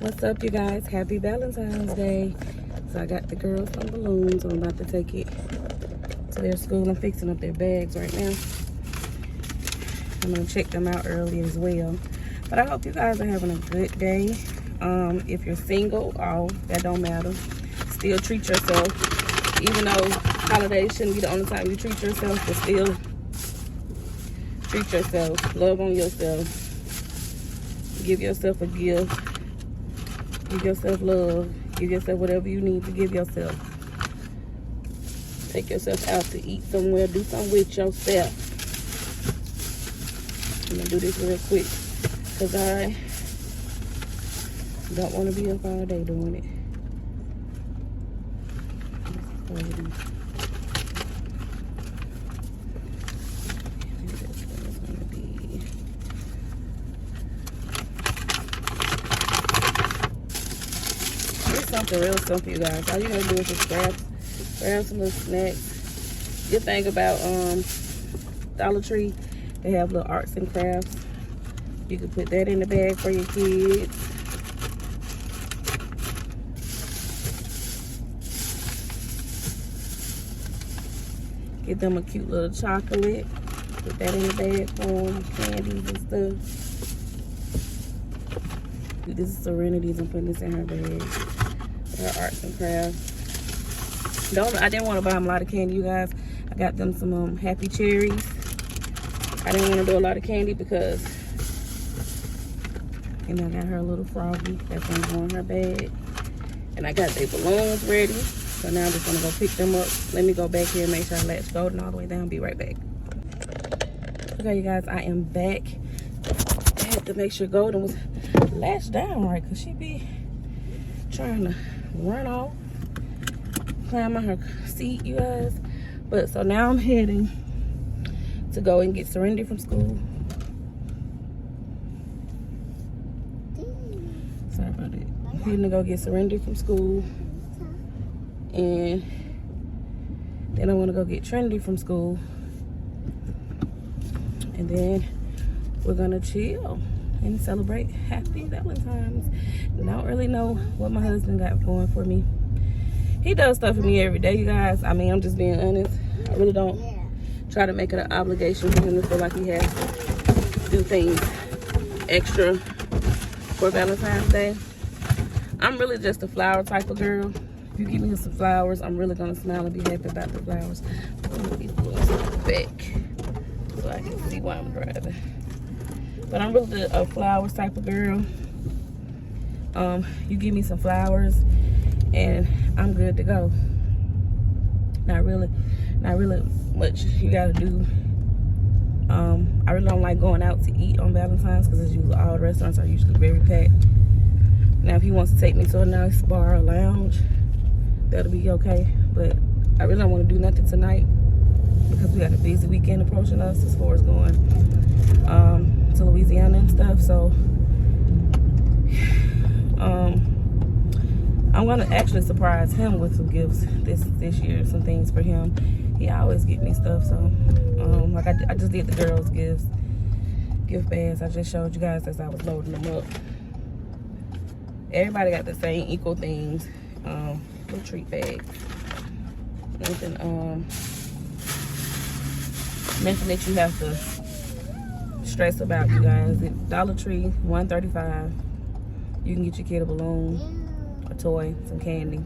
What's up, you guys? Happy Valentine's Day. So I got the girls some balloons. So I'm about to take it to their school. I'm fixing up their bags right now. I'm gonna check them out early as well. But I hope you guys are having a good day. If you're single, that don't matter. Still treat yourself. Even though holidays shouldn't be the only time you treat yourself, but still treat yourself. Love on yourself. Give yourself a gift. Give yourself love. Give yourself whatever you need to give yourself. Take yourself out to eat somewhere. Do something with yourself. I'm going to do this real quick because I don't want to be up all day doing it. Something real simple, you guys. All you gotta do is just grab some little snacks. Good thing about Dollar Tree, they have little arts and crafts. You can put that in the bag for your kids. Get them a cute little chocolate. Put that in the bag for them, candies and stuff. This is Serenity's. I'm putting this in her bag. Her arts and crafts. I didn't want to buy them a lot of candy, you guys. I got them some happy cherries. I didn't want to do a lot of candy because, and I got her a little froggy that's gonna go in her bag. And I got their balloons ready. So now I'm just gonna go pick them up. Let me go back here and make sure I latch Golden all the way down. Be right back. Okay, you guys, I am back. I had to make sure Golden was latched down right because she be trying to run off, climb on her seat, you guys. But so now I'm heading to go and get Serenity from school. Sorry about it. I'm heading to go get Serenity from school, and then I want to go get Trinity from school, and then we're gonna chill and celebrate Happy Valentine's. I don't really know what my husband got going for me. He does stuff for me every day, you guys. I mean, I'm just being honest. I really don't try to make it an obligation for him to feel like he has to do things extra for Valentine's Day. I'm really just a flower type of girl. If you give me some flowers, I'm really gonna smile and be happy about the flowers. I'm gonna put these balloons back so I can see why I'm driving. But I'm really a flowers type of girl. You give me some flowers and I'm good to go. Not really much you gotta do. I really don't like going out to eat on Valentine's because usually all the restaurants are usually very packed. Now if he wants to take me to a nice bar or lounge, that'll be okay. But I really don't want to do nothing tonight because we got a busy weekend approaching us as far as going to Louisiana and stuff. So I'm gonna actually surprise him with some gifts this year, some things for him. He always get me stuff. So like I just did the girls gift bags. I just showed you guys as I was loading them up. Everybody got the same equal things. Little treat bag. Nothing that you have to stress about, you guys. At Dollar Tree, $1.35. You can get your kid a balloon, a toy, some candy.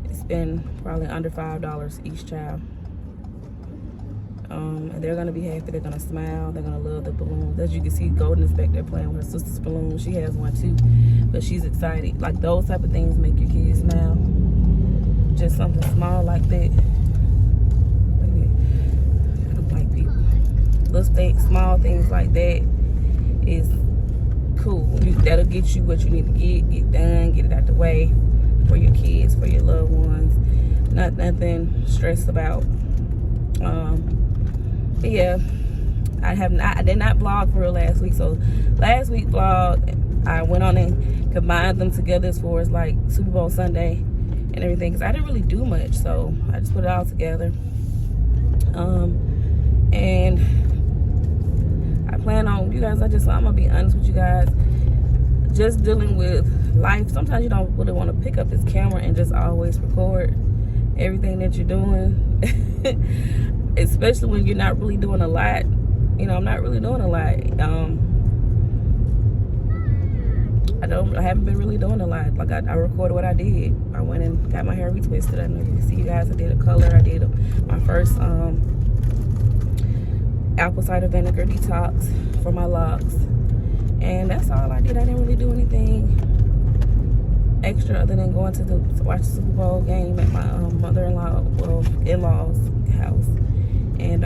It's been probably under $5 each child. And they're gonna be happy. They're gonna smile. They're gonna love the balloons. As you can see, Golden is back there playing with her sister's balloon. She has one too, but she's excited. Like those type of things make your kids smile. Just something small like that. I don't like people. Little things, small things like that is cool. That'll get you what you need to get done, get it out the way for your kids, for your loved ones. Nothing stressed about. But yeah, I did not vlog for real last week. So last week vlog, I went on and combined them together as far as like Super Bowl Sunday and everything, because I didn't really do much. So I just put it all together. And I plan on, you guys, I'm gonna be honest with you guys, just dealing with life, sometimes you don't really want to pick up this camera and just always record everything that you're doing. Especially when you're not really doing a lot. You know, I'm not really doing a lot. I haven't been really doing a lot. Like, I recorded what I did. I went and got my hair retwisted. I know you can see, you guys, I did a color. I did my first apple cider vinegar detox for my locks. And that's all I did. I didn't really do anything extra other than going to watch the Super Bowl game at my mother-in-law, well, in-laws house. And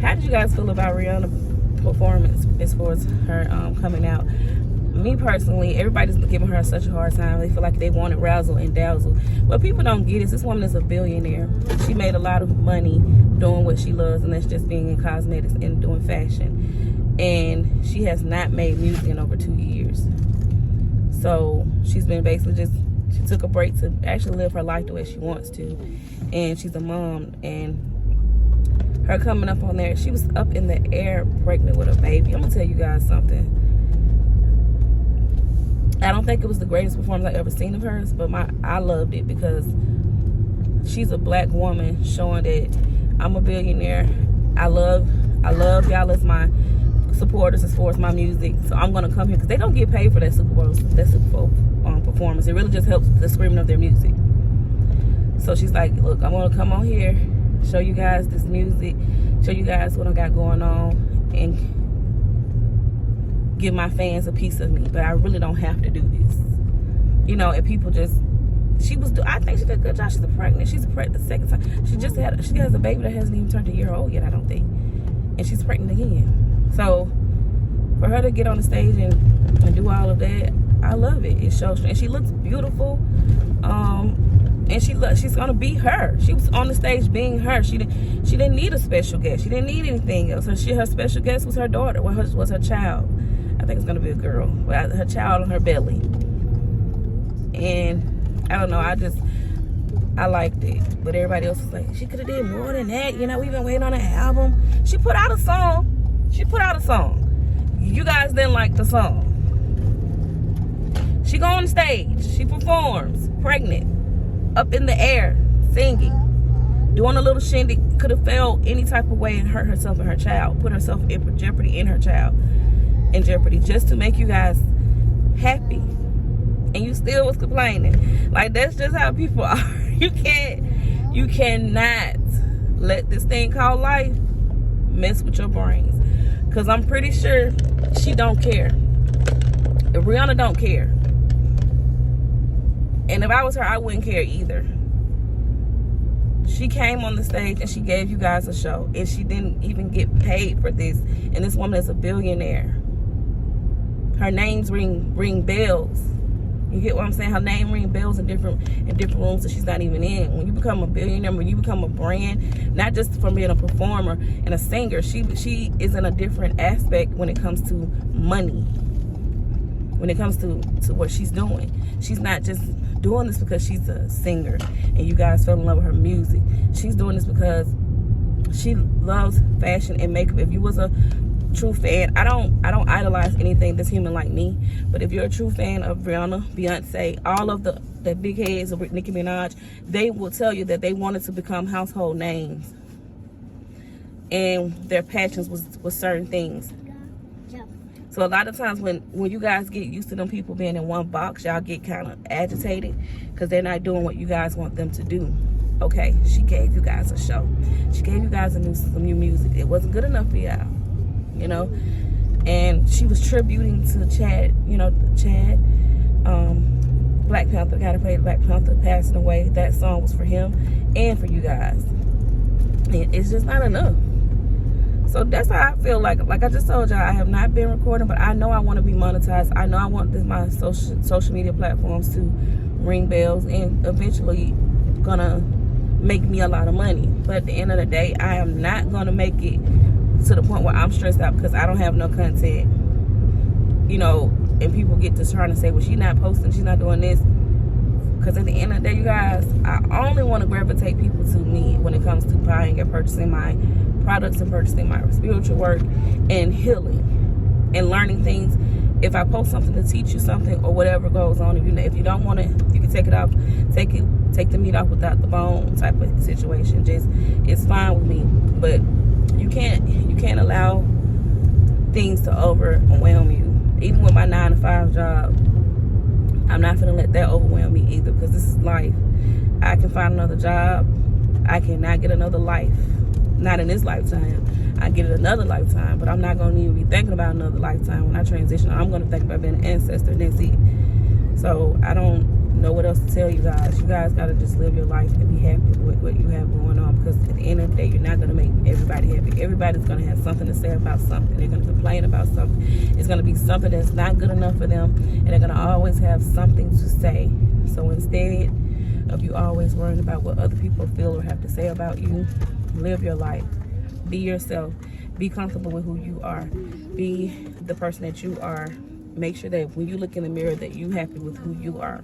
how did you guys feel about Rihanna's performance as far as her coming out? Me personally, everybody's giving her such a hard time. They feel like they wanted razzle and dazzle. What people don't get is this woman is a billionaire. She made a lot of money doing what she loves, and that's just being in cosmetics and doing fashion. And she has not made music in over 2 years. So she's been basically she took a break to actually live her life the way she wants to. And she's a mom, and her coming up on there, she was up in the air pregnant with a baby. I'm gonna tell you guys something. I don't think it was the greatest performance I've ever seen of hers, but I loved it because she's a black woman showing that I'm a billionaire. I love y'all as my supporters as far as my music. So I'm gonna come here because they don't get paid for that Super Bowl performance. It really just helps the screaming of their music. So she's like, look, I'm gonna come on here, show you guys this music, show you guys what I got going on, and give my fans a piece of me. But I really don't have to do this, you know. And people just, I think she did a good job. She's pregnant the second time. She has a baby that hasn't even turned a year old yet, I don't think, and she's pregnant again. So for her to get on the stage and do all of that, I love it. It shows, and she looks beautiful. And she's gonna be her. She was on the stage being her. She didn't need a special guest. She didn't need anything else. Her special guest was her daughter. Was her child. I think it's gonna be a girl. Well, her child on her belly. And I don't know. I liked it. But everybody else was like, she could have did more than that. You know, we've been waiting on an album. She put out a song. You guys didn't like the song. She go on stage. She performs, pregnant, up in the air, singing, doing a little shindig. Could have felt any type of way and hurt herself and her child, put herself in jeopardy and her child in jeopardy, just to make you guys happy. And you still was complaining. Like, that's just how people are. You cannot let this thing called life mess with your brains. Because I'm pretty sure she don't care. If Rihanna don't care. And if I was her, I wouldn't care either. She came on the stage and she gave you guys a show. And she didn't even get paid for this. And this woman is a billionaire. Her names ring bells. You get what I'm saying? Her name ring bells in different rooms that she's not even in. When you become a billionaire, when you become a brand, not just from being a performer and a singer, she is in a different aspect when it comes to money. When it comes to what she's doing. She's not just doing this because she's a singer and you guys fell in love with her music. She's doing this because she loves fashion and makeup. If you was a true fan, I don't idolize anything that's human like me, but if you're a true fan of Rihanna, Beyonce, all of the big heads of Nicki Minaj, they will tell you that they wanted to become household names and their passions was certain things. So a lot of times when you guys get used to them people being in one box, y'all get kind of agitated because they're not doing what you guys want them to do. Okay, she gave you guys a show. She gave you guys some new music. It wasn't good enough for y'all, you know. And she was tributing to Chad, Black Panther, the guy that played Black Panther, passing away. That song was for him and for you guys. And it's just not enough. So that's how I feel. Like I just told y'all, I have not been recording, but I know I want to be monetized. I know I want my social media platforms to ring bells and eventually gonna make me a lot of money. But at the end of the day, I am not gonna make it to the point where I'm stressed out because I don't have no content. You know, and people get to trying to say, well, she's not posting, she's not doing this. Because at the end of the day, you guys, I only want to gravitate people to me when it comes to buying and purchasing my products and purchasing my spiritual work and healing and learning things if I post something to teach you something or whatever goes on, if you don't want it, you can take it off. Take the meat off without the bone type of situation. Just, it's fine with me. But you can't allow things to overwhelm you. Even with my 9-to-5 job, I'm not gonna let that overwhelm me either, because this is life. I can find another job. I cannot get another life. Not in this lifetime. I get it another lifetime, but I'm not gonna even be thinking about another lifetime when I transition. I'm gonna think about being an ancestor, and that's it. So I don't know what else to tell you guys. You guys gotta just live your life and be happy with what you have going on, because at the end of the day, you're not gonna make everybody happy. Everybody's gonna have something to say about something. They're gonna complain about something. It's gonna be something that's not good enough for them, and they're gonna always have something to say. So instead of you always worrying about what other people feel or have to say about you, live your life. Be yourself. Be comfortable with who you are. Be the person that you are. Make sure that when you look in the mirror that you're happy with who you are.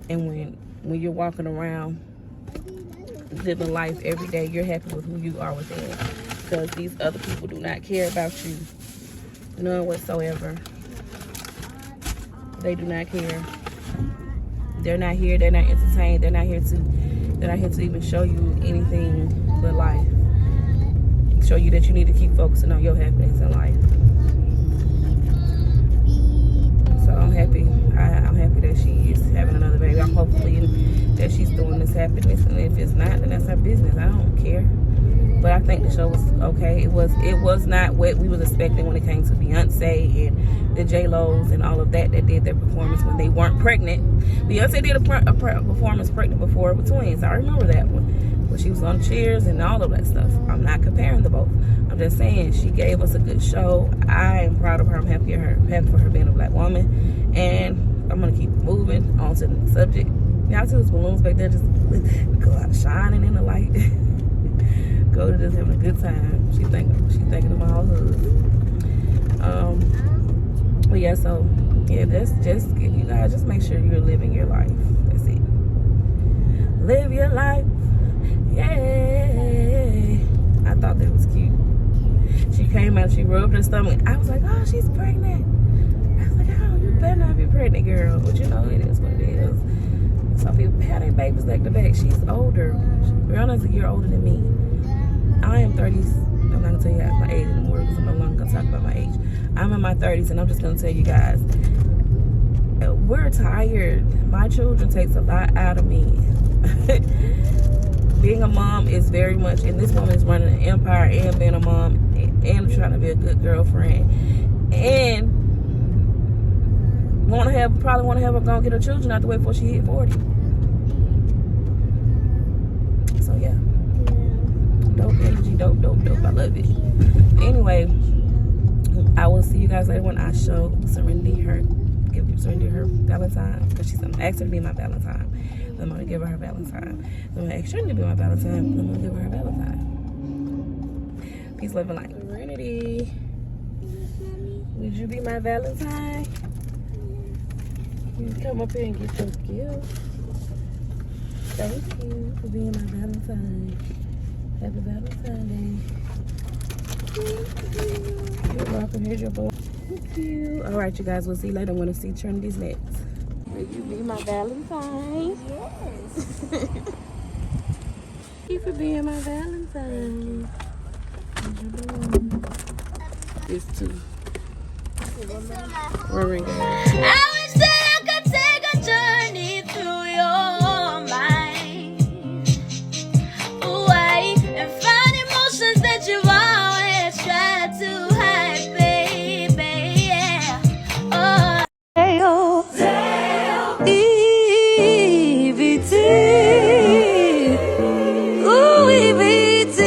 And when you're walking around living life every day, you're happy with who you are within. Because these other people do not care about you. None whatsoever. They do not care. They're not here. They're not entertained. They're not here to even show you anything but life. Show you that you need to keep focusing on your happiness in life. So I'm happy. I'm happy that she is having another baby. I'm hopefully that she's doing this happiness, and if it's not, then that's her business. I don't care. But I think the show was okay. It was not what we was expecting when it came to Beyonce and the J-Lo's and all of that did their performance when they weren't pregnant. Beyonce did a performance pregnant before with twins. I remember that one. When she was on Cheers and all of that stuff. I'm not comparing the both. I'm just saying she gave us a good show. I am proud of her. I'm happy for her being a black woman. And I'm gonna keep moving on to the next subject. Y'all see those balloons back there just go out shining in the light. Go to just having a good time. She thinking of my whole hood. But yeah, so yeah, that's just you guys just make sure you're living your life. That's it. Live your life. Yay! I thought that was cute. She came out, she rubbed her stomach. I was like, oh, she's pregnant. I was like, oh, you better not be pregnant, girl. But you know, it is what it is. Some people have their babies back to back. She's older. Rihanna's a year older than me. I am 30s. I'm not going to tell you my age anymore because I'm no longer going to talk about my age. I'm in my 30s, and I'm just going to tell you guys, we're tired. My children takes a lot out of me. Being a mom is very much, and this woman is running an empire and being a mom and trying to be a good girlfriend, and probably want to have her go get her children out the way before she hit 40. So yeah, dope energy, dope. I love it. Anyway, I will see you guys later when I show Serenity her Valentine, because she's gonna ask her to be my Valentine. I'm gonna give her her Valentine. I'm gonna ask her to be my Valentine. I'm gonna give her her Valentine. Peace, love, and light. Serenity, would you be my Valentine? You can come up here and get your gift. Thank you for being my Valentine. Happy Valentine Day. You're welcome. Here's your boy. Thank you. All right, you guys. We'll see you later. I want to see Trinity's next. Will you be my Valentine? Yes. Thank you for being my Valentine. It's two. We're I wish that I could take a journey through your mind. Away and find emotions that you've always tried to hide, baby. Yeah. Oh. EVT. Ooh, EVT.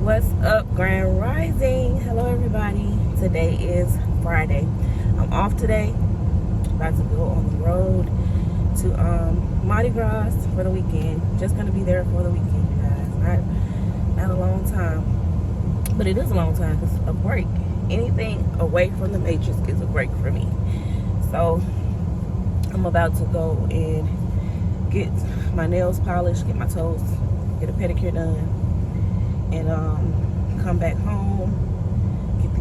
What's up, Grand Rising? Hello, everybody. Today is Friday. I'm off today. About to go on the road to Mardi Gras for the weekend. Just gonna be there for the weekend, you guys. Not a long time, but it is a long time because a break. Anything away from the matrix is a break for me. So I'm about to go and get my nails polished, get my toes, get a pedicure done, and come back home,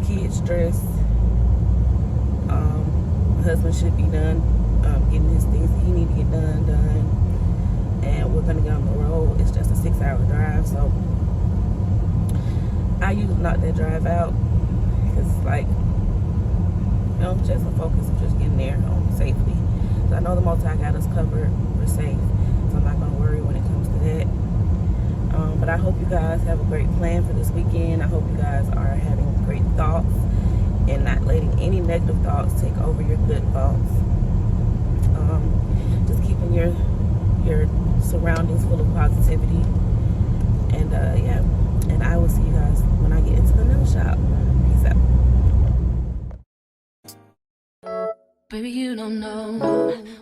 kids dressed. My husband should be done getting his things that he need to get done. And we're gonna get on the road. It's just a 6-hour drive, so I usually knock that drive out because it's like, you know, just a focus of just getting there safely. So I know the motel got us covered. We're safe, so I'm not gonna worry when it comes to that. But I hope you guys have a great plan for this weekend. I hope you guys are having great thoughts and not letting any negative thoughts take over your good thoughts. Just keeping your surroundings full of positivity. And yeah, and I will see you guys when I get into the nail shop. Peace out. Baby, you don't know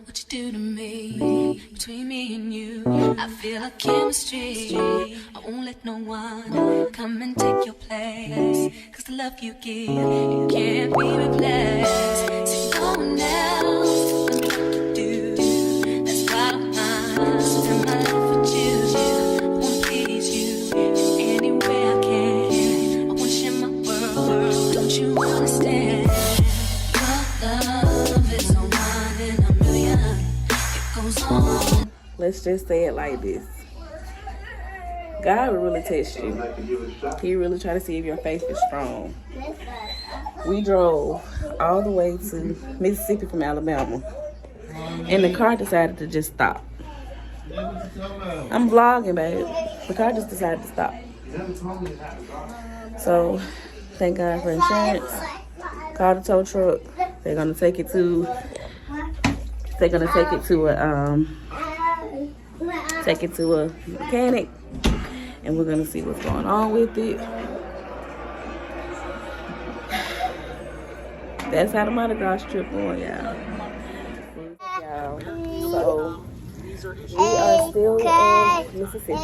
what you do to me. Between me and you, I feel like chemistry. I won't let no one come and take your place. Cause the love you give, it can't be replaced. So no one else knows what to do. That's why I don't mind. Spend my life with you. I wanna please you any way I can. I wanna share my world. Don't you understand? Let's just say it like this. God will really test you. He really try to see if your faith is strong. We drove all the way to Mississippi from Alabama, and the car decided to just stop. I'm vlogging, babe. The car just decided to stop. So, thank God for insurance. Call the tow truck. They're gonna take it to a mechanic, and we're gonna see what's going on with it. That's how the Mardi Gras trip going, y'all. So we are still in Mississippi.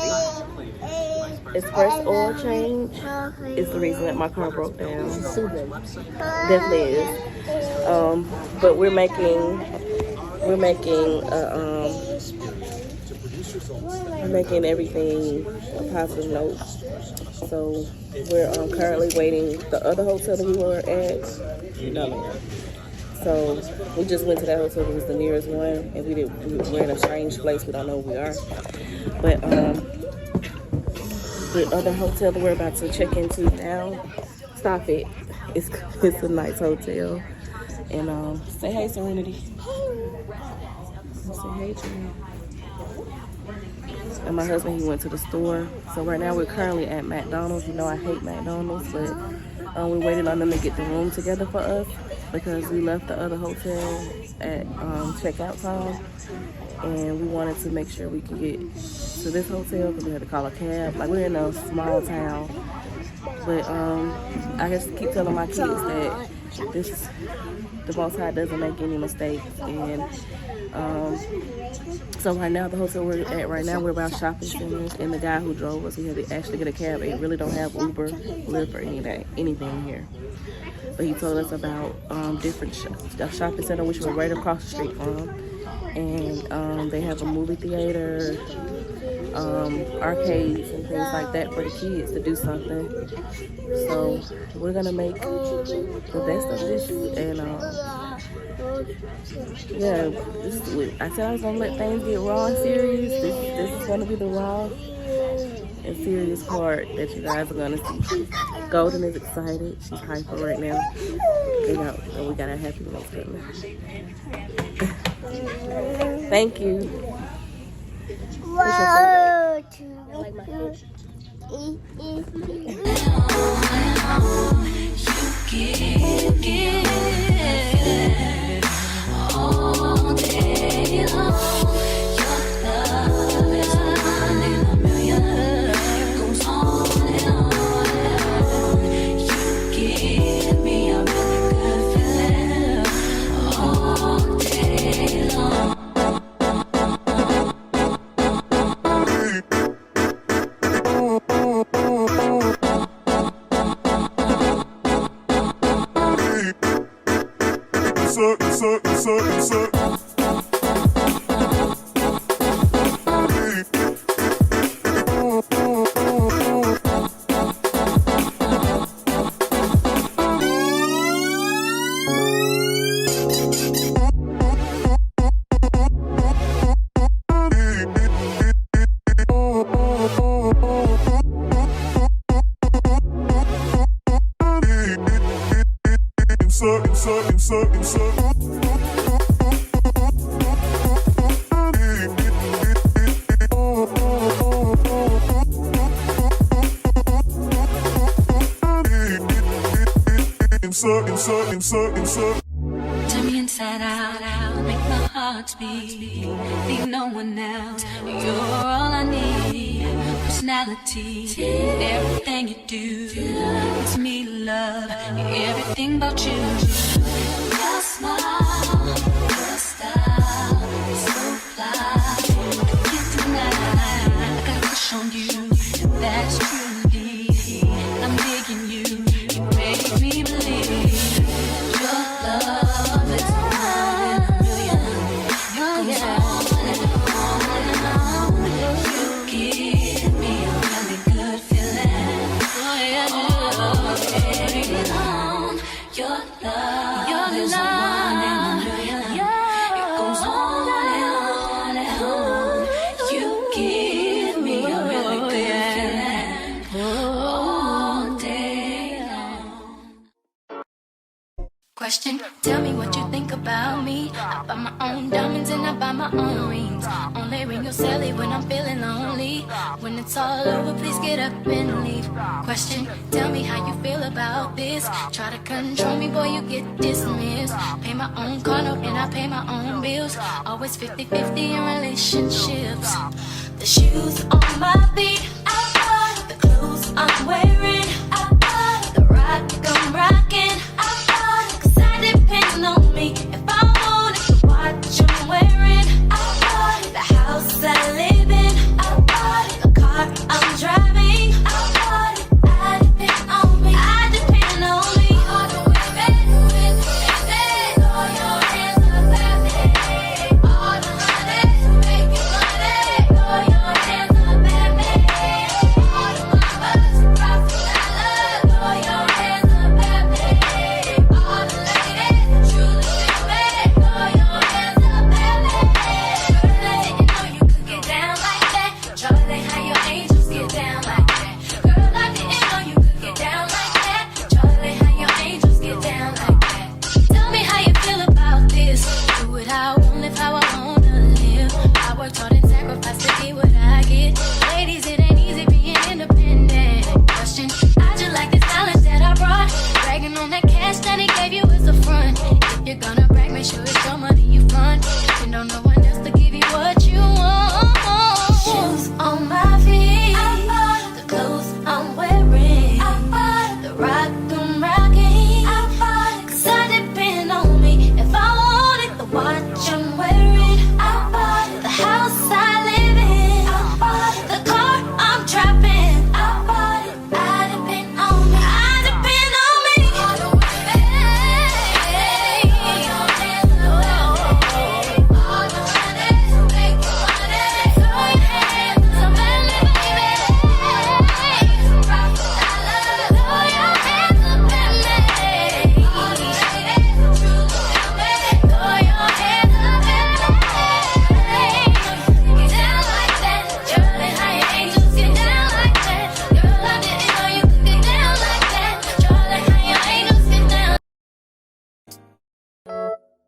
Express oil change is the reason that my car broke down. Definitely is. But we're making everything a positive note. So we're currently waiting. The other hotel that we were at, so we just went to that hotel. It was the nearest one, and we're in a strange place. We don't know where we are. But the other hotel that we're about to check into now, stop it. It's a nice hotel. And say hey, Serenity. Say hey, Serenity. And my husband, he went to the store. So right now we're currently at McDonald's. You know I hate McDonald's, but we're waiting on them to get the room together for us because we left the other hotel at checkout time. And we wanted to make sure we could get to this hotel because we had to call a cab. Like, we're in a small town. But I just keep telling my kids that the Most High doesn't make any mistakes. And so right now, the hotel we're at right now, we're about shopping centers, and the guy who drove us, we had to actually get a cab. They really don't have Uber, Lyft, or anything here. But he told us about different shopping center, which we're right across the street from, and they have a movie theater, arcades and things like that for the kids to do something. So we're gonna make the best of this, and yeah, I said I was gonna let things get raw and serious. This is gonna be the raw and serious part that you guys are gonna see. Golden is excited. She's hyper right now. We got a happy one coming. Thank you. Whoa. All day long, your love is one in a million. It goes on and on and on. You give me a really good feeling all day long. Turn me inside out, make my heart beat. Leave no one else. You're all I need. Personality, everything you do. It's me to love, everything about you. Your smile, your style, so fly. I can't deny, I got a crush on you. That's true indeed. I'm digging you, you make me believe. Love is one in a million. It goes on and on. You give me a really good feeling. Oh yeah, baby, on your love is one in a million. It goes on and on. You give me a really good feeling all day long. Question, tell me what you think about me. I buy my own diamonds and I buy my own rings. Only ring your celly when I'm feeling lonely. When it's all over, please get up and leave. Question, tell me how you feel about this. Try to control me, boy, you get dismissed. Pay my own car note and I pay my own bills. Always 50-50 in relationships. The shoes on my feet, I bought. The clothes I'm wearing, I bought. The rock I'm rocking, I bought. Cause I depend on me. If I wanted to watch I'm wearing, I bought. The house I live in, I bought. The car I'm driving, I bought. I depend on me. I depend on me. All the women with me, throw your hands up at me. All the honeys making money, throw your hands up at me. All the mamas rocking that love, throw your hands up at me. All the ladies truly feel me, throw your hands up at me. Girl, I didn't know you could get down like that. Charlie, how your angels get down like that. Girl, I didn't know you could get down like that. Charlie, how your angels get down like that. Tell me how you feel about this. Do it how I want, live how I wanna live. I worked hard and sacrificed to get what I get. Ladies, it ain't easy being independent. Question, I just like this knowledge that I brought. Bragging on that cash that he gave you is a front. If you're gonna brag, make sure it's your money you front. And don't no one else to give you what you want. Shoes on my feet, I bought. The clothes I'm wearing, I bought. The rock I'm rocking, I bought. Cause I depend on me. If I wanted the watch I'm wearing, I bought. The house I live in, I bought. The car I'm driving, I bought. I depend on me. I depend on me. All the women, throw your hands up at me. All the honeys making money, throw your hands up at me, baby. Rock that love, throw your hands up at me. All the ladies truly feel me, throw your hands up at me. Get down like that, Charlie, how your angels get down like that. Girl, I didn't know you could get down like that. Charlie, how your angels get down.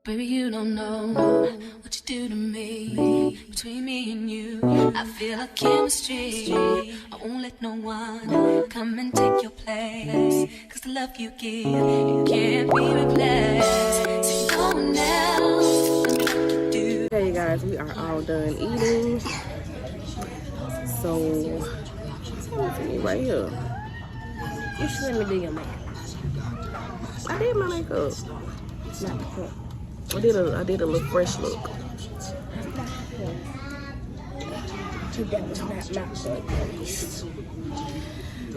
Baby, you don't know what you do to me. Between me and you, I feel a chemistry. I won't let no one come and take your place. Cause the love you give, it can't be replaced. So no one else can do what you do. Hey guys, we are all done eating. So, what's me right here? You should let me do your makeup. I did my makeup. Not before. I did a little fresh look. That was not good.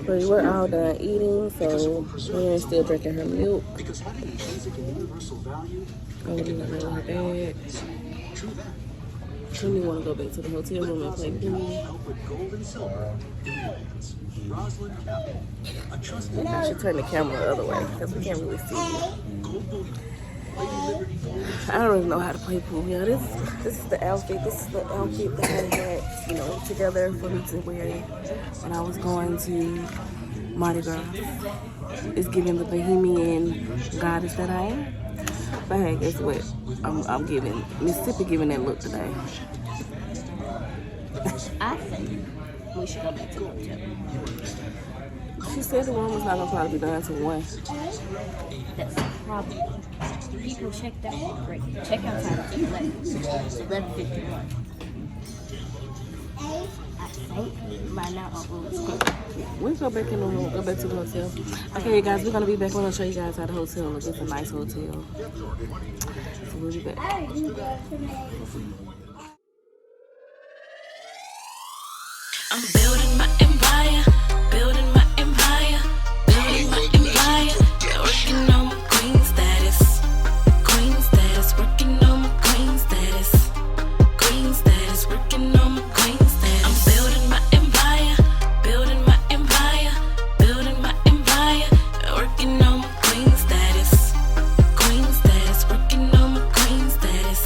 But we're all done eating, so we're still drinking her milk. I'm gonna go with her dad. We want to go back to the hotel room and play pool. I should turn the camera the other way because we can't really see you. I don't even know how to play pool. Yeah, this is the outfit. This is the outfit that I had, together for me to wear when I was going to Mardi Gras. It's giving the Bohemian goddess modest that I am. But hey, guess what? I'm giving Mississippi giving that look today. I think we should go back to the hotel. She said the room was not gonna probably be done till 1. That's the problem. People checked out. Great. Checkout time is 11:51. I think by now our room is closed. We'll go back in the room, go back to the hotel. Okay, you guys, we're gonna be back. I'm gonna show you guys how the hotel looks. It's a nice hotel. So we'll be back. I'm building my empire, building my empire, building my empire. Yeah, working on my queen status, working on my queen status, working on my queen status. I'm building my empire, building my empire, building my empire. Yeah, working on my queen status, working on my queen status,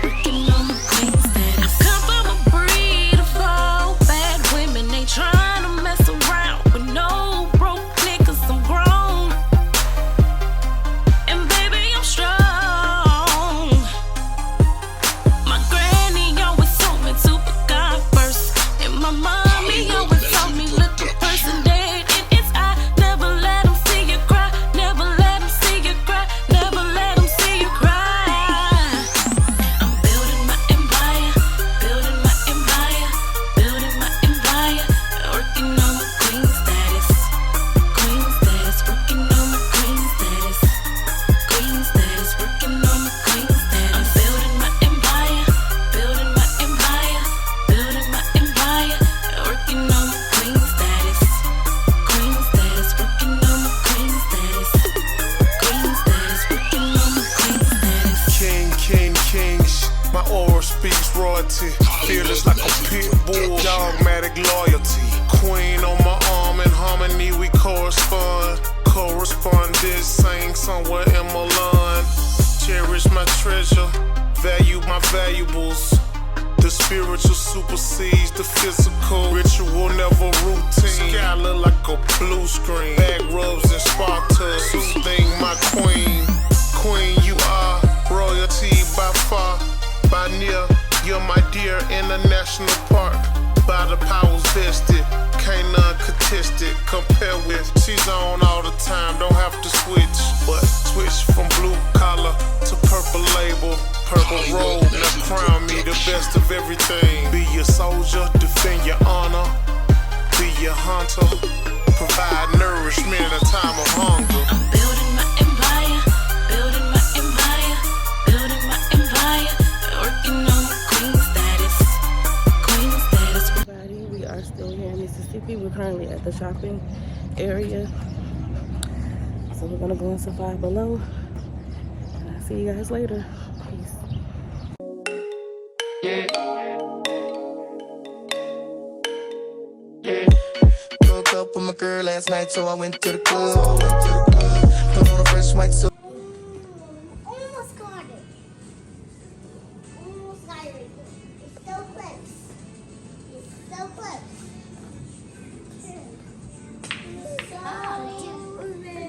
working on my queen status. I come from a breed of all bad women. They trying to mess around with no broke niggas. I'm grown, and baby I'm strong. My granny always told me to put God first, and my mommy always told me look the person dead in its eye. Never let them see you cry, never let them see you cry, never let them see you cry. I'm building my empire, building my empire, building my empire. Working on my queen status, working on my queen status, working on my queen status. I'm building my empire, building my empire, building my empire. Working on my queen status, working on my queen status, working on my queen status. Kings. My aura speaks royalty. Fearless like a pit bull. Dogmatic loyalty. Queen on my arm, in harmony we correspond. Correspondence sang somewhere in Milan. Cherish my treasure. Value my valuables. The spiritual supersedes the physical. Ritual never routine. Sky look like a blue screen. Back rubs and spark tugs. Soothing my queen. Queen you are. Royalty by far. By near. You're my dear in a national park. By the powers vested. Can't none contest it. Compare with. She's on all the time. Don't have to switch. But switch from blue collar to purple label. Purple robe. Now crown me the best of everything. Be your soldier. Defend your honor. Be your hunter. Provide nourishment in a time of hunger. I'm building my empire, building my empire, building my empire. Working on my queen status, Everybody, we are still here in Mississippi. We're currently at the shopping area. So we're gonna go into Five Below. And I'll see you guys later. Peace. Broke up with my girl last night, so I went to the club. Put on a fresh white suit. Almost got it. Almost got it. It's so close. It's so close.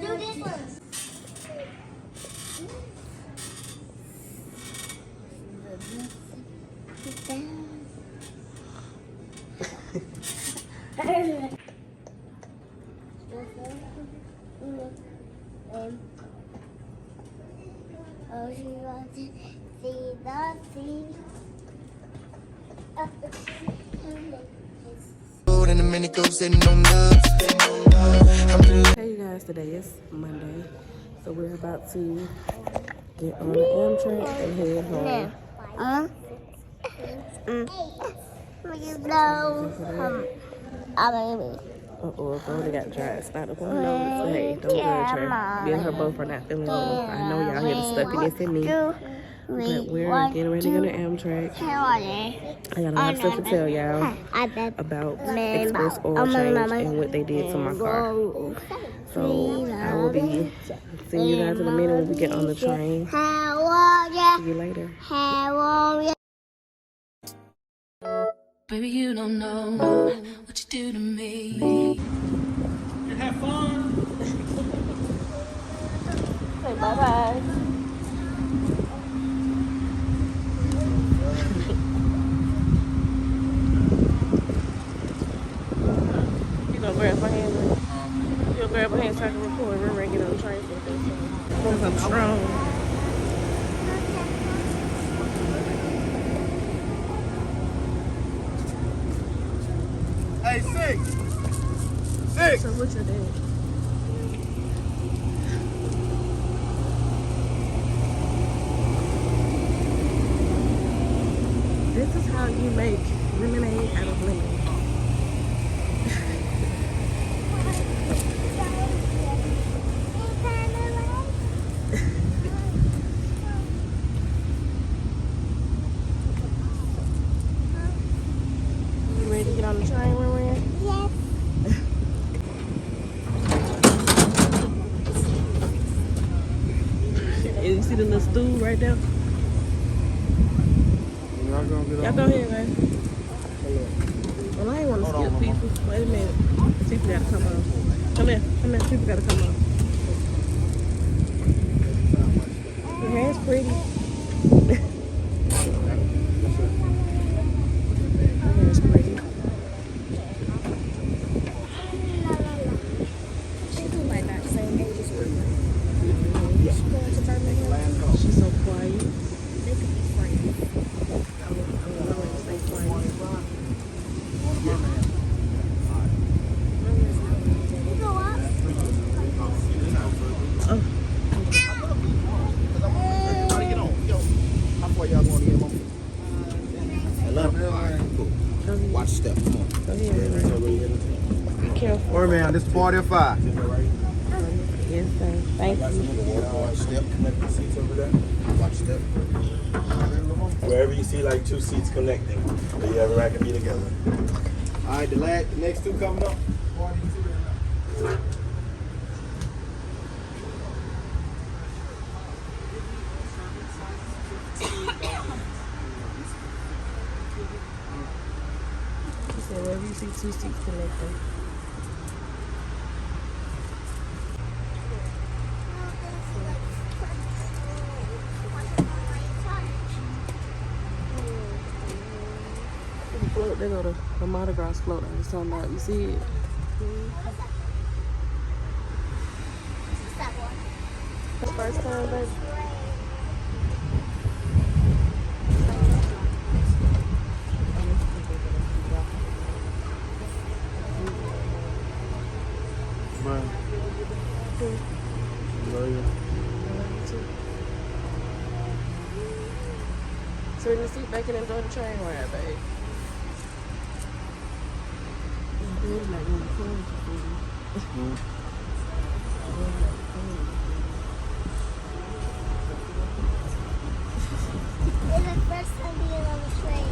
Do this one. Oh, she wants to see the sea. And the minute goes sitting on nuts. Hey you guys, today is Monday. So we're about to get on the Amtrak and head home. Uh-oh, I already got dry. It's not the one notice. Hey, don't judge her. Me and her both are not feeling well. I know y'all hear the stuffiness in me. But we're getting ready to go to Amtrak. I got a lot of stuff to tell y'all about Express Oil Change and what they did to my car. So I will be seeing you guys in a minute when we get on the train. See you later. Baby, you don't know what you do to me. You have fun. Bye-bye. You gonna grab my hand? You gonna grab my hand so I can record? We're ready to get on the train for this. Because I'm strong. Hey, six. So what's your dad? This is how you make lemonade out of lemon. You ready to get on the train, Maria? Yes. And you see the little stool right there? Y'all go ahead, man. Well, I ain't want to skip people. Wait a minute. People gotta come on. Come here. People gotta come on. Your hair's pretty. Your hair's pretty. She's so quiet. They could be friends. I don't know where to stay quiet. Oh. How far y'all going to get home? 11. Watch step. Come on. Go ahead. Be careful. Wait, man. This is 45. Yes, sir. Thank you. Watch step. Watch step. Wherever you see like two seats connecting, or you ever can be together. All right, the next two coming up. He said, wherever you see two seats connecting. The float, they go to the Mardi Gras float I was talking about. You see it? The first time, baby. So we can sit back and enjoy the train ride, babe. It's the first time being on the train.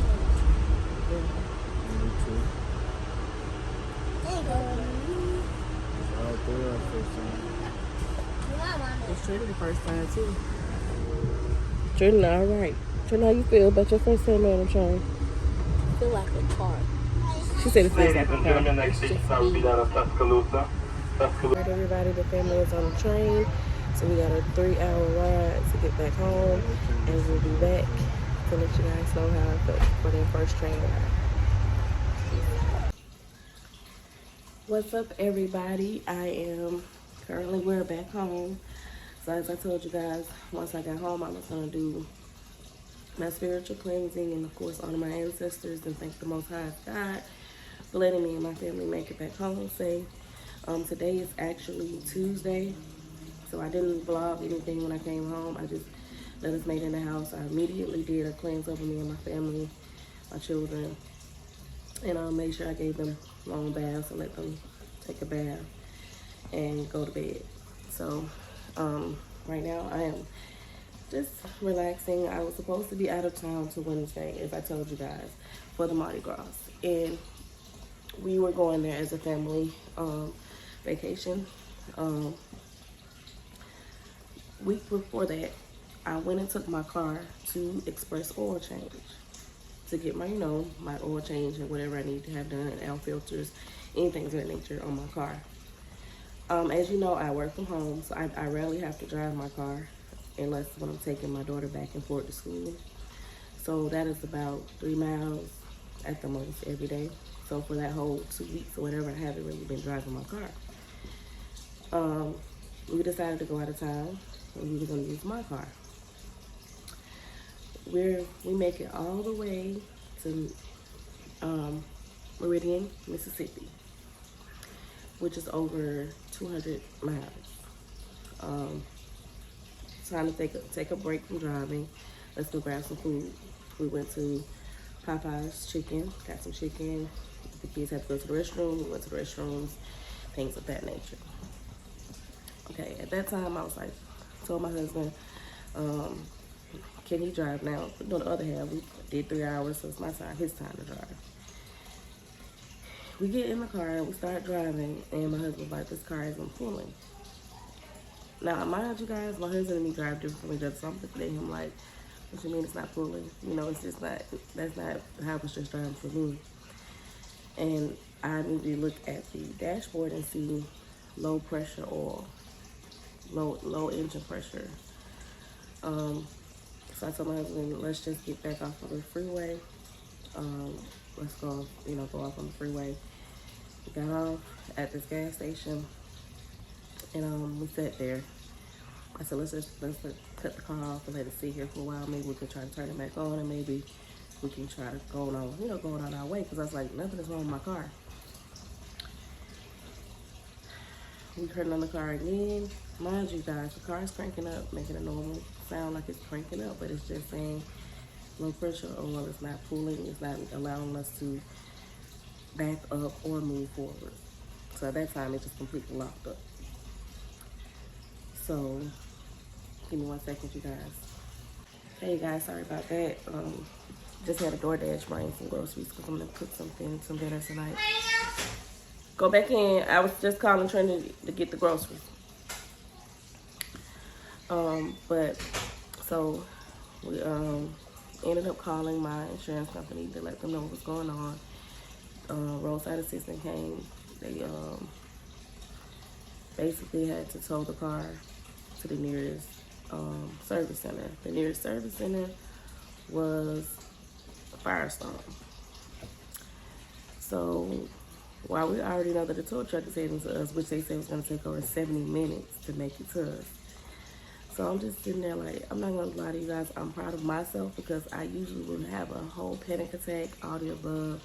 There you go. It's Trinity the first time too. Trinity, all right. Trinity, how you feel about your first time on the train? I feel like a car. She said it feels like a car. Next station south side of Tuscaloosa. Alright, everybody, the family is on the train, so we got a 3-hour ride to get back home, and we'll be back to let you guys know how it felt for their first train ride. What's up, everybody? We're back home. So as I told you guys, once I got home, I was gonna do my spiritual cleansing and of course honor my ancestors and thank the Most High God for letting me and my family make it back home safe. Today is actually Tuesday, so I didn't vlog anything when I came home. I just let us made in the house. I immediately did a cleanse over me and my family, my children, and I made sure I gave them long baths and let them take a bath and go to bed. So right now I am just relaxing. I was supposed to be out of town to Wednesday, as I told you guys, for the Mardi Gras, and we were going there as a family vacation. Week before that, I went and took my car to Express Oil Change to get my, my oil change and whatever I need to have done, air filters, anything of that nature on my car. As you know, I work from home, so I rarely have to drive my car unless when I'm taking my daughter back and forth to school. So that is about 3 miles at the most every day. So for that whole 2 weeks or whatever, I haven't really been driving my car. We decided to go out of town and we were gonna use my car. We make it all the way to Meridian, Mississippi, which is over 200 miles. Time to take a break from driving. Let's go grab some food. We went to Popeye's Chicken, got some chicken. The kids had to go to the restroom. We went to the restrooms, things of that nature. Okay, at that time I was like, told my husband, can he drive now? But on the other hand, we did 3 hours, so it's my time, his time to drive. We get in the car, we start driving, and my husband's like, this car isn't pulling. Now, mind you guys, my husband and me drive different from each other, so I'm looking at him like, what you mean it's not pulling? You know, it's just not, that's not how it's just driving for me. And I immediately look at the dashboard and see low pressure oil, low engine pressure. So I told my husband, let's just get back off of the freeway. Let's go, go off on the freeway. We got off at this gas station, and we sat there. I said, let's cut the car off and let it sit here for a while. Maybe we can try to turn it back on, and maybe we can try to go on our way. Because I was like, nothing is wrong with my car. We turned on the car again. Mind you guys, the car is cranking up, making a normal sound like it's cranking up, but it's just saying low pressure oil is not pulling. It's not allowing us to back up or move forward. So at that time, it just completely locked up. So, give me 1 second, you guys. Hey guys, sorry about that. Just had a DoorDash bring some groceries because I'm gonna cook some dinner tonight. Go back in. I was just calling Trinity to get the groceries. But so we ended up calling my insurance company to let them know what was going on. Roadside assistant came. They basically had to tow the car to the nearest service center. The nearest service center was Firestone. So while we already know that the tow truck is heading to us, which they said was going to take over 70 minutes to make it to us. So I'm just sitting there like, I'm not going to lie to you guys, I'm proud of myself because I usually would have a whole panic attack, all the above.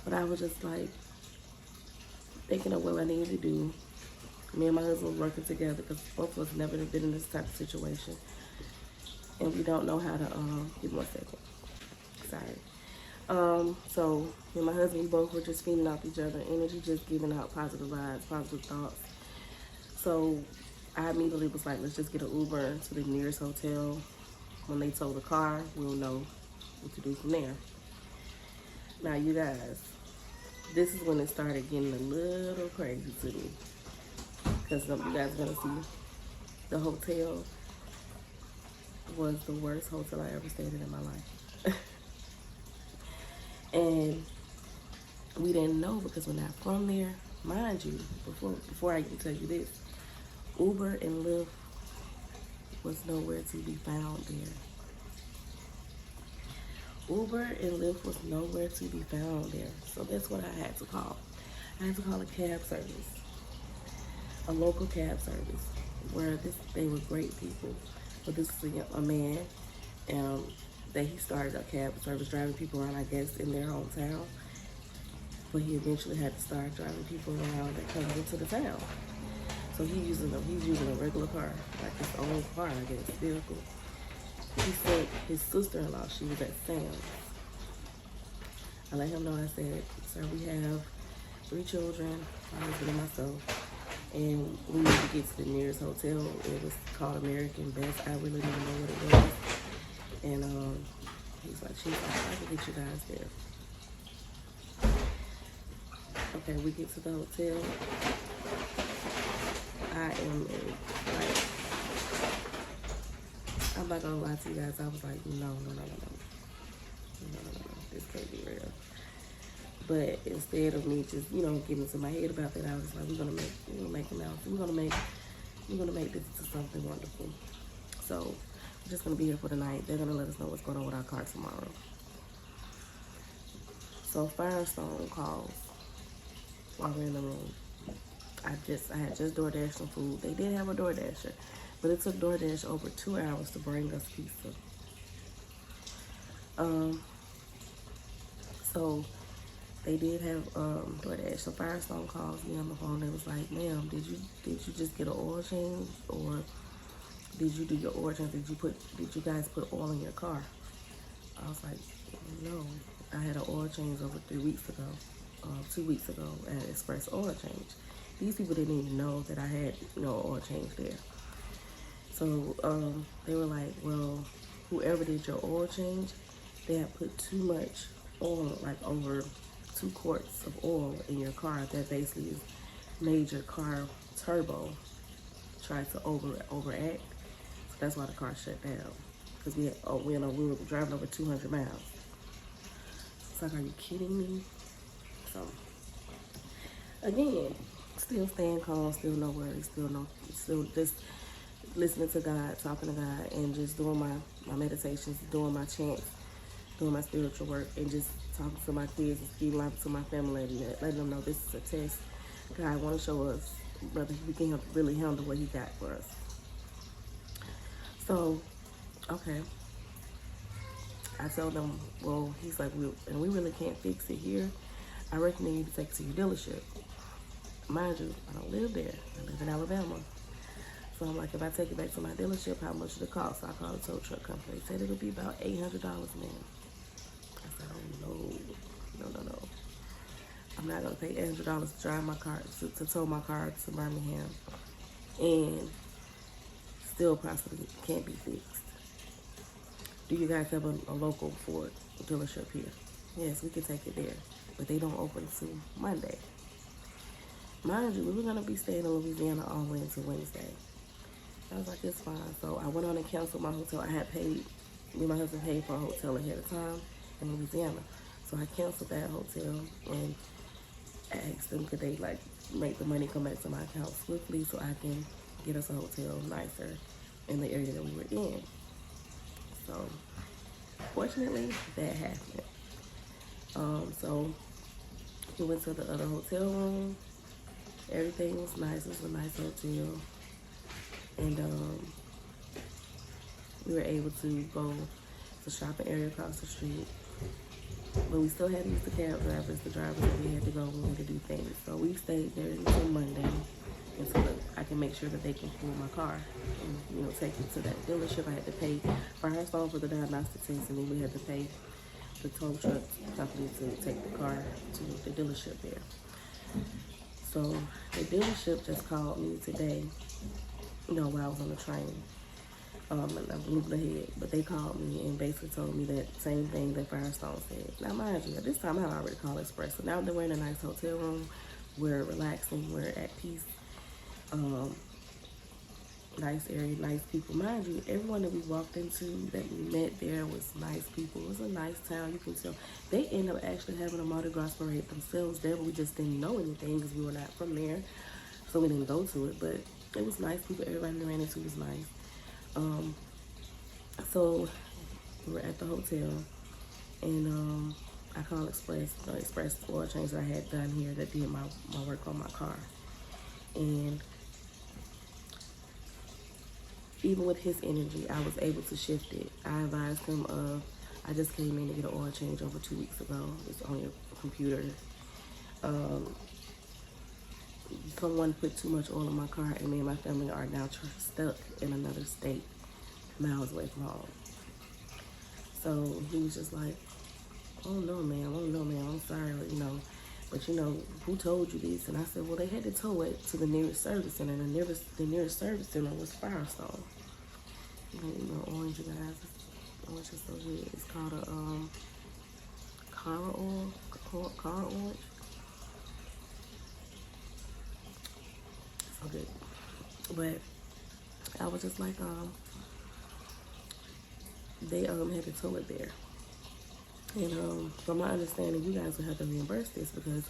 But I was just like thinking of what I needed to do. Me and my husband were working together because both of us never have been in this type of situation. And we don't know how to, give me 1 second. Sorry. So me and my husband, we both were just feeding off each other energy, just giving out positive vibes, positive thoughts. So I immediately was like, let's just get an Uber to the nearest hotel. When they tow the car, we'll know what to do from there. Now, you guys, this is when it started getting a little crazy to me. Because you guys are going to see the hotel was the worst hotel I ever stayed in my life. And we didn't know because we're not from there. Mind you, before I can tell you this, Uber and Lyft was nowhere to be found there. Uber and Lyft was nowhere to be found there. So that's what I had to call. I had to call a cab service, a local cab service, where they were great people. But this is a man, that he started a cab service driving people around, I guess, in their hometown. But he eventually had to start driving people around that come into the town. So he's using a regular car, like his own car, I guess, vehicle. He said his sister-in-law, she was at Sam's. I let him know, I said, sir, we have 3 children, my husband and myself, and we need to get to the nearest hotel. It was called American Best. I really didn't know what it was. And he's like, I can get you guys there. Okay, we get to the hotel. I'm not gonna lie to you guys. I was like, no. This can't be real. But instead of me just, you know, getting into my head about that, I was like, we're gonna make an announcement. We're gonna make this into something wonderful. So we're just gonna be here for the night. They're gonna let us know what's going on with our car tomorrow. So Firestone calls while we're in the room. I had just DoorDashed some food. They did have a DoorDasher, but it took DoorDash over 2 hours to bring us pizza. So they did have DoorDash. So Firestone calls me on the phone. They was like, "Ma'am, did you just get an oil change, or did you do your oil change? Did you guys put oil in your car?" I was like, "No, I had an oil change over 2 weeks ago at Express Oil Change." These people didn't even know that I had no oil change there. So they were like, "Well, whoever did your oil change, they had put too much oil, like over 2 quarts of oil in your car. That basically made your car turbo try to overact. So that's why the car shut down. Because we were driving over 200 miles. It's like, are you kidding me?" So again, still staying calm, still no worries, still just listening to God, talking to God, and just doing my meditations, doing my chants, doing my spiritual work, and just talking to my kids and speaking life to my family, and letting them know this is a test. God want to show us whether we can really handle what He got for us. So, okay. I told them, well, he's like, we really can't fix it here. I reckon they need to take it to your dealership. Mind you, I don't live there. I live in Alabama. So I'm like, if I take it back to my dealership, how much would it cost? So I called the tow truck company. They said it would be about $800, man. I said, oh, no. I'm not going to pay $800 to drive my car, to tow my car to Birmingham. And still possibly can't be fixed. Do you guys have a local Ford dealership here? Yes, we can take it there. But they don't open until Monday. Mind you, we were going to be staying in Louisiana all the way until Wednesday. I was like, it's fine. So I went on and canceled my hotel. I had paid, me and my husband paid for a hotel ahead of time in Louisiana. So I canceled that hotel and asked them, could they like make the money come back to my account swiftly so I can get us a hotel nicer in the area that we were in. So fortunately, that happened. So we went to the other hotel room. Everything was nice. It was a nice hotel. And we were able to go to the shopping area across the street. But we still had to use the cab drivers, the drivers that we had to go when we had to do things. So we stayed there until Monday until I can make sure that they can pull my car and, you know, take it to that dealership. I had to pay Firestone for the diagnostic test, and then we had to pay the tow truck company to take the car to the dealership there. So the dealership just called me today, you know, while I was on the train. And I'm moving ahead, but they called me and basically told me that same thing that Firestone said. Now, mind you, at this time I had already called Express. So now that we're in a nice hotel room, we're relaxing, we're at peace. Nice area, nice people. Mind you, everyone that we walked into, that we met there, was nice people. It was a nice town, you can tell. They ended up actually having a Mardi Gras parade themselves there, but we just didn't know anything because we were not from there. So we didn't go to it, but it was nice people. Everybody we ran into was nice. So we were at the hotel, and I called Express oil change that I had done here that did my work on my car. And even with his energy, I was able to shift it. I advised him of, I just came in to get an oil change over 2 weeks ago. It's on your computer. Someone put too much oil in my car, and me and my family are now stuck in another state, miles away from home. So he was just like, oh no, ma'am, I'm sorry, you know, but you know, who told you this? And I said, well, they had to tow it to the nearest service center, and the nearest service center was Firestone. You know, orange, you guys, orange is so good. It's called a car orange. So good. But I was just like, they had to tow it there. And from my understanding, you guys will have to reimburse this because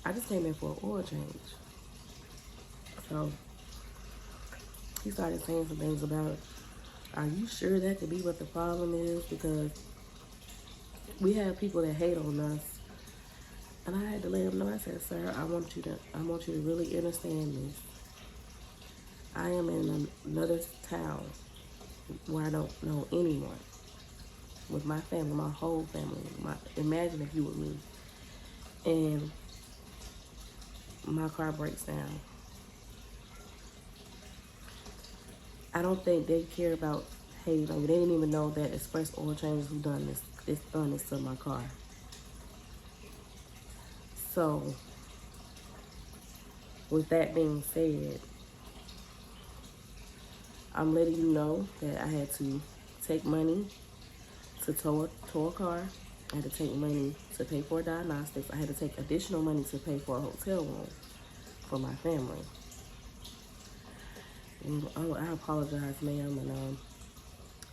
I just came in for an oil change. So he started saying some things about, are you sure that could be what the problem is? Because we have people that hate on us. And I had to let him know, I said, sir, I want you to really understand this. I am in another town where I don't know anyone. With my family, my whole family. Imagine if you were me. And my car breaks down. I don't think they care about, hey, like, they didn't even know that Express Oil Change who done this. It's done this to my car. So, with that being said, I'm letting you know that I had to take money to tow a car. I had to take money to pay for diagnostics. I had to take additional money to pay for a hotel room for my family. And, I apologize, ma'am, and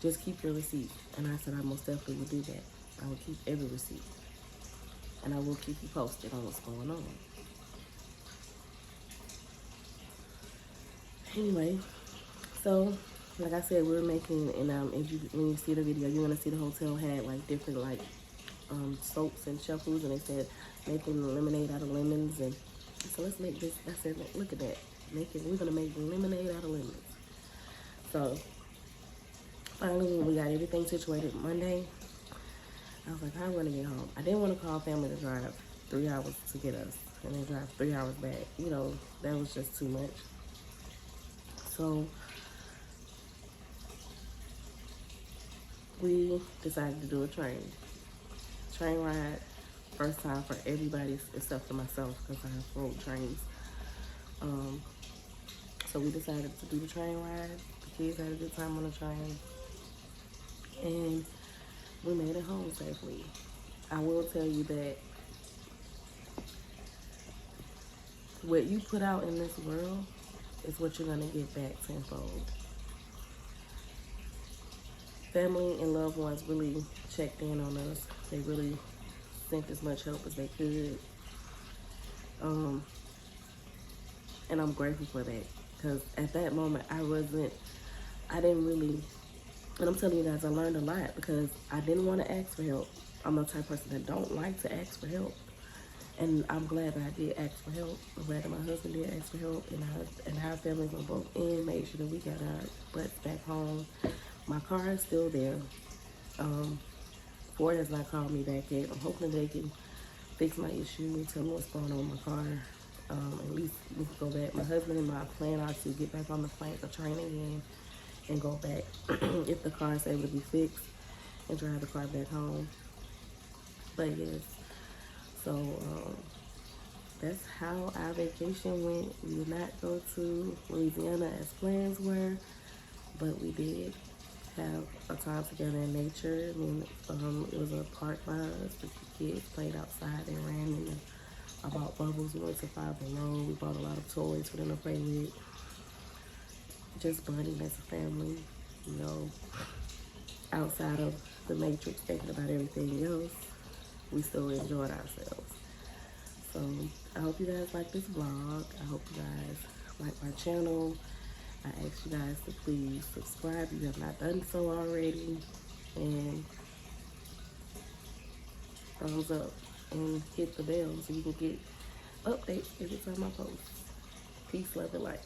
just keep your receipt. And I said I most definitely will do that. I will keep every receipt. And I will keep you posted on what's going on. Anyway, so like I said, we're making, and when you see the video, you're gonna see the hotel had like different soaps and shampoos, and they said making lemonade out of lemons, and so let's make this. I said, look at that, we're gonna make lemonade out of lemons. So finally, when we got everything situated Monday, I was like, I'm gonna get home. I didn't want to call family to drive 3 hours to get us, and then drive 3 hours back. You know, that was just too much. So we decided to do a train ride. First time for everybody except for myself because I have road trains. So we decided to do the train ride. The kids had a good time on the train. And we made it home safely. I will tell you that what you put out in this world is what you're gonna get back tenfold. Family and loved ones really checked in on us. They really sent as much help as they could. And I'm grateful for that. Because at that moment, I didn't really, and I'm telling you guys, I learned a lot because I didn't want to ask for help. I'm the type of person that don't like to ask for help. And I'm glad that I did ask for help. I'm glad that my husband did ask for help. And our families were both in, made sure that we got our butts back home. My car is still there. Ford has not called me back yet. I'm hoping they can fix my issue, tell me what's going on with my car. At least we can go back. My husband and my plan are to get back on the plane, the train again, and go back if the car is able to be fixed and drive the car back home. But yes, so that's how our vacation went. We did not go to Louisiana as plans were, but we did have a time together in nature. I mean, it was a park by us. The kids played outside and ran in I bought bubbles. We went to 5 Below. We bought a lot of toys for them to play with. Just bonding as a family, you know, outside of the matrix, thinking about everything else. We still enjoyed ourselves. So I hope you guys like this vlog. I hope you guys like my channel. I ask you guys to please subscribe if you have not done so already. And thumbs up and hit the bell so you can get updates every time I post. Peace, love, and light.